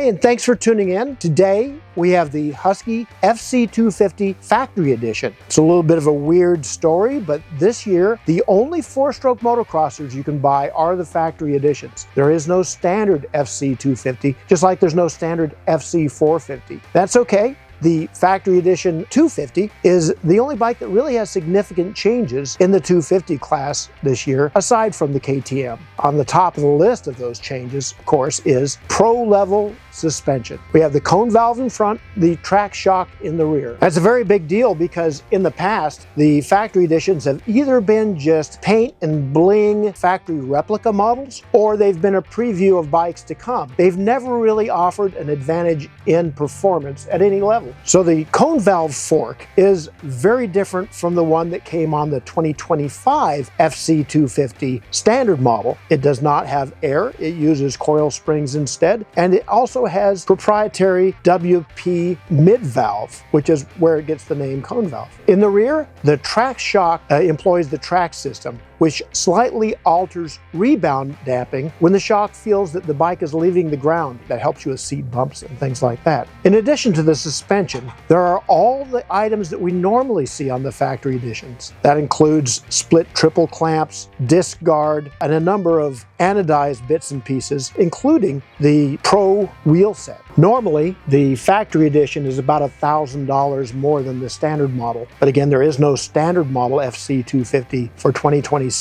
Hi, and thanks for tuning in. Today, we have the Husky FC250 Factory Edition. It's a little bit of a weird story, but this year, the only four-stroke motocrossers you can buy are the factory editions. There is no standard FC250, just like there's no standard FC450. That's okay. The Factory Edition 250 is the only bike that really has significant changes in the 250 class this year, aside from the KTM. On the top of the list of those changes, of course, is pro-level suspension. We have the cone valve in front, the track shock in the rear. That's a very big deal because in the past, the factory editions have either been just paint and bling factory replica models, or they've been a preview of bikes to come. They've never really offered an advantage in performance at any level. So the cone valve fork is very different from the one that came on the 2025 FC250 standard model. It does not have air, it uses coil springs instead, and it also has proprietary WP mid valve, which is where it gets the name cone valve. In the rear, the track shock employs the track system, which slightly alters rebound damping when the shock feels that the bike is leaving the ground. That helps you with seat bumps and things like that. In addition to the suspension, there are all the items that we normally see on the factory editions. That includes split triple clamps, disc guard, and a number of anodized bits and pieces, including the Pro wheel set. Normally, the factory edition is about $1,000 more than the standard model. But again, there is no standard model FC250 for 2026.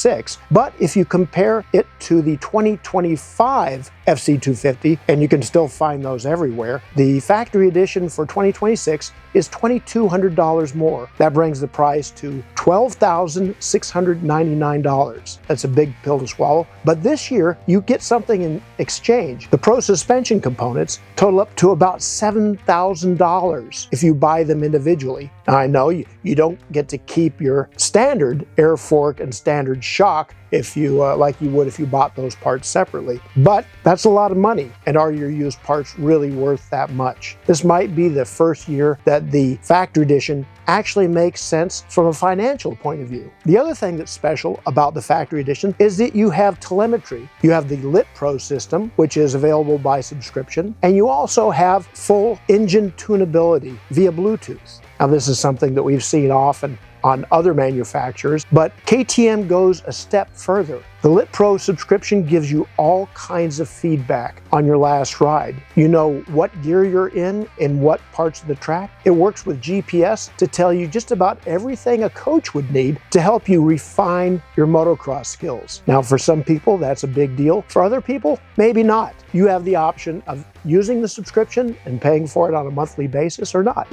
But if you compare it to the 2025 FC250, and you can still find those everywhere, the factory edition for 2026 is $2,200 more. That brings the price to $12,699. That's a big pill to swallow. But this year, you get something in exchange. The Pro suspension components total up to about $7,000 if you buy them individually. Now, I know you don't get to keep your standard air fork and standard shock if you like you would if you bought those parts separately. But that's a lot of money, and are your used parts really worth that much? This might be the first year that the factory edition actually makes sense from a financial point of view. The other thing that's special about the factory edition is that you have telemetry. You have the Lit Pro system, which is available by subscription, and you also have full engine tunability via Bluetooth. Now, this is something that we've seen often on other manufacturers, but KTM goes a step further. The Lit Pro subscription gives you all kinds of feedback on your last ride. You know what gear you're in what parts of the track. It works with GPS to tell you just about everything a coach would need to help you refine your motocross skills. Now, for some people, that's a big deal. For other people, maybe not. You have the option of using the subscription and paying for it on a monthly basis or not.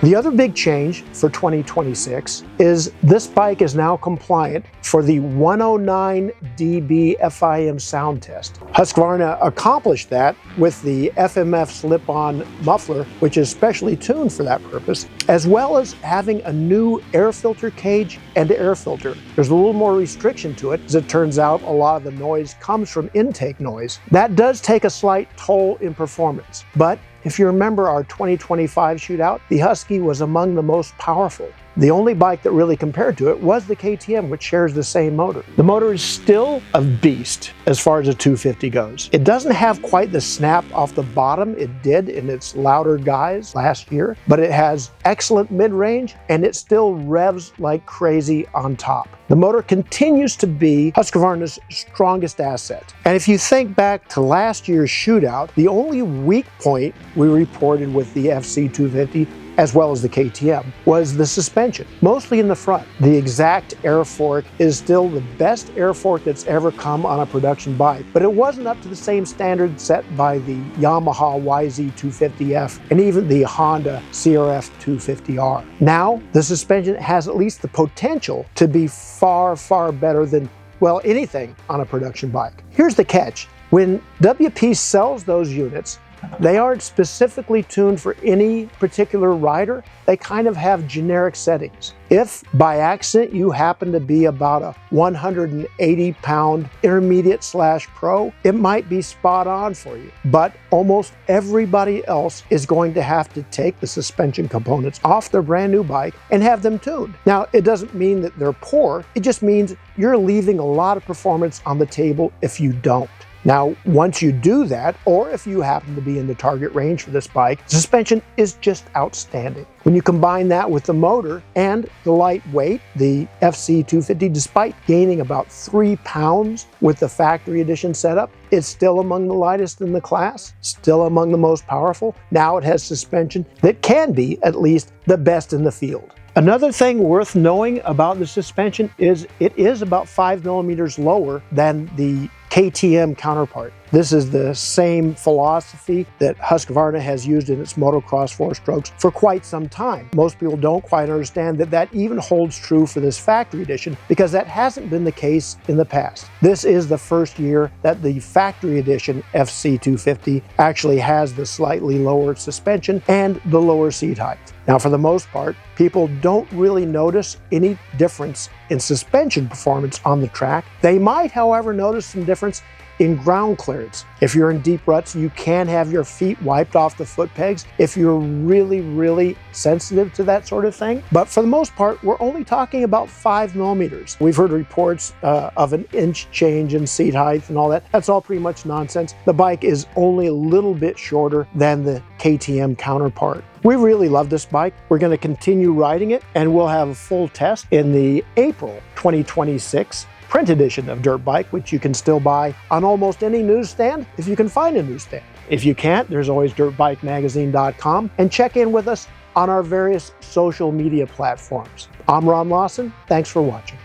The other big change for 2026 is this bike is now compliant for the 109 dB FIM sound test. Husqvarna accomplished that with the FMF slip-on muffler, which is specially tuned for that purpose, as well as having a new air filter cage and air filter. There's a little more restriction to it, as it turns out a lot of the noise comes from intake noise. That does take a slight toll in performance, but if you remember our 2025 shootout, the Husky was among the most powerful. The only bike that really compared to it was the KTM, which shares the same motor. The motor is still a beast as far as a 250 goes. It doesn't have quite the snap off the bottom it did in its louder guise last year, but it has excellent mid-range and it still revs like crazy on top. The motor continues to be Husqvarna's strongest asset. And if you think back to last year's shootout, the only weak point we reported with the FC250 as well as the KTM, was the suspension, mostly in the front. The exact air fork is still the best air fork that's ever come on a production bike, but it wasn't up to the same standard set by the Yamaha YZ250F and even the Honda CRF 250R. Now, the suspension has at least the potential to be far, far better than, well, anything on a production bike. Here's the catch. When WP sells those units, they aren't specifically tuned for any particular rider. They kind of have generic settings. If by accident you happen to be about a 180-pound intermediate/pro, it might be spot on for you. But almost everybody else is going to have to take the suspension components off their brand new bike and have them tuned. Now, it doesn't mean that they're poor. It just means you're leaving a lot of performance on the table if you don't. Now, once you do that, or if you happen to be in the target range for this bike, suspension is just outstanding. When you combine that with the motor and the lightweight, the FC250, despite gaining about 3 pounds with the factory edition setup, it's still among the lightest in the class, still among the most powerful. Now it has suspension that can be at least the best in the field. Another thing worth knowing about the suspension is it is about 5 millimeters lower than the KTM counterpart. This is the same philosophy that Husqvarna has used in its motocross four-strokes for quite some time. Most people don't quite understand that that even holds true for this factory edition because that hasn't been the case in the past. This is the first year that the factory edition FC250 actually has the slightly lower suspension and the lower seat height. Now, for the most part, people don't really notice any difference in suspension performance on the track. They might, however, notice some difference in ground clearance. If you're in deep ruts, you can have your feet wiped off the foot pegs if you're really, really sensitive to that sort of thing. But for the most part, we're only talking about 5 millimeters. We've heard reports of an inch change in seat height and all that. That's all pretty much nonsense. The bike is only a little bit shorter than the KTM counterpart. We really love this bike. We're going to continue riding it, and we'll have a full test in the April 2026 print edition of Dirtbike, which you can still buy on almost any newsstand if you can find a newsstand. If you can't, there's always dirtbikemagazine.com, and check in with us on our various social media platforms. I'm Ron Lawson. Thanks for watching.